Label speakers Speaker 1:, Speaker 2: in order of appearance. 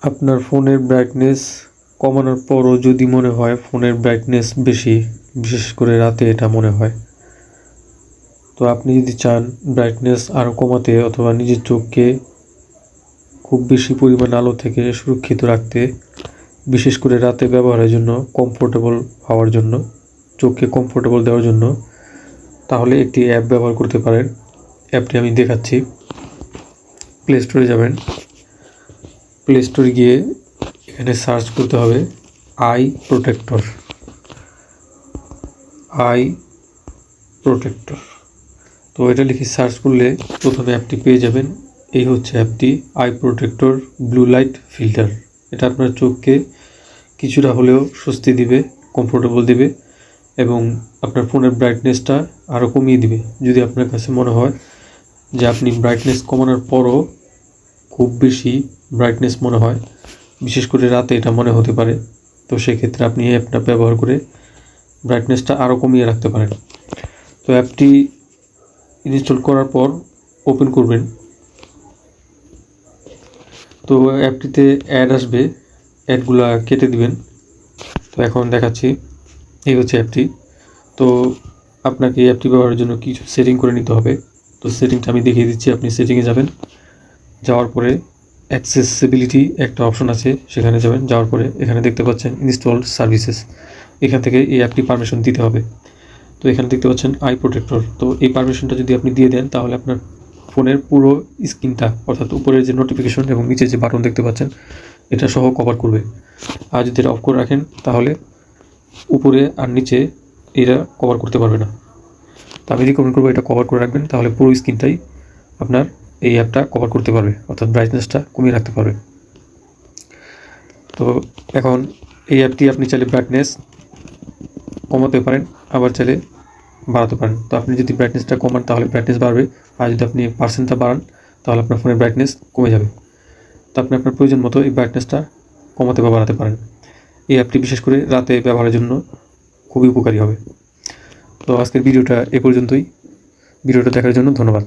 Speaker 1: আপনার ফোনের ব্রাইটনেস কমানোর পরও যদি মনে হয় ফোনের ব্রাইটনেস বেশি, বিশেষ করে রাতে এটা মনে হয়, তো আপনি যদি চান ব্রাইটনেস আরও কমাতে অথবা নিজের চোখকে খুব বেশি পরিমাণ আলো থেকে সুরক্ষিত রাখতে, বিশেষ করে রাতে ব্যবহারের জন্য কমফোর্টেবল হওয়ার জন্য, চোখকে কমফোর্টেবল দেওয়ার জন্য, তাহলে একটি অ্যাপ ব্যবহার করতে পারেন। অ্যাপটি আমি দেখাচ্ছি। প্লে স্টোরে যাবেন। প্লে স্টোরে গিয়ে এখানে সার্চ করতে হবে আই প্রোটেক্টর। আই প্রোটেক্টর, তো এটা লিখে সার্চ করলে প্রথমে অ্যাপটি পেয়ে যাবেন। এই হচ্ছে অ্যাপটি, I protector blue light filter. এটা আপনার চোখকে কিছুটা হলেও স্বস্তি দিবে, কমফোর্টেবল দিবে এবং আপনার ফোনের ব্রাইটনেসটা আরও কমিয়ে দিবে। যদি আপনার কাছে মনে হয় যে আপনি ব্রাইটনেস কমানোর পরও খুব বেশি ব্রাইটনেস মনে হয়, বিশেষ করে রাতে এটা মনে হতে পারে, তো সেক্ষেত্রে আপনি এই অ্যাপটা ব্যবহার করে ব্রাইটনেসটা আরও কমিয়ে রাখতে পারেন। তো অ্যাপটি ইনস্টল করার পর ওপেন করবেন। তো অ্যাপটিতে অ্যাড আসবে, অ্যাডগুলা কেটে দিবেন। তো এখন দেখাচ্ছি, এই হচ্ছে অ্যাপটি। তো আপনাকে এই অ্যাপটি ব্যবহারের জন্য কিছু সেটিং করে নিতে হবে। তো সেটিংটা আমি দেখিয়ে দিচ্ছি। আপনি সেটিংয়ে যাবেন, যাওয়ার পরে অ্যাক্সেসিবিলিটি একটা অপশন আছে, সেখানে যাবেন। যাওয়ার পরে এখানে দেখতে পাচ্ছেন ইনস্টলড সার্ভিসেস, এখান থেকে এই অ্যাপটি পারমিশন দিতে হবে। তো এখানে দেখতে পাচ্ছেন আই প্রোটেক্টর। তো এই পারমিশনটা যদি আপনি দিয়ে দেন তাহলে আপনার ফোনের পুরো স্ক্রিনটা, অর্থাৎ উপরের যে নোটিফিকেশন এবং নিচে যে বাটন দেখতে পাচ্ছেন এটা সহ কভার করবে। আর যদি এটা অফ করে রাখেন তাহলে উপরে আর নিচে এটা কভার করতে পারবে না। তো আমি রিকমেন্ড করবো এটা কভার করে রাখবেন, তাহলে পুরো স্ক্রিনটাই আপনার এই অ্যাপটা কভার করতে পারবে, অর্থাৎ ব্রাইটনেসটা কমিয়ে রাখতে পারবে। তো এখন এই অ্যাপটি আপনি চাইলে ব্রাইটনেস কমাতে পারেন, আবার চাইলে বাড়াতে পারেন। তো আপনি যদি ব্রাইটনেসটা কমান তাহলে ব্রাইটনেস বাড়বে, আর যদি আপনি পার্সেন্টটা বাড়ান তাহলে আপনার ফোনের ব্রাইটনেস কমে যাবে। তো আপনি আপনার প্রয়োজন মতো এই ব্রাইটনেসটা কমাতে বা বাড়াতে পারেন। এই অ্যাপটি বিশেষ করে রাতে ব্যবহারের জন্য খুবই উপকারী হবে। তো আজকের ভিডিওটা এ পর্যন্তই। ভিডিওটা দেখার জন্য ধন্যবাদ।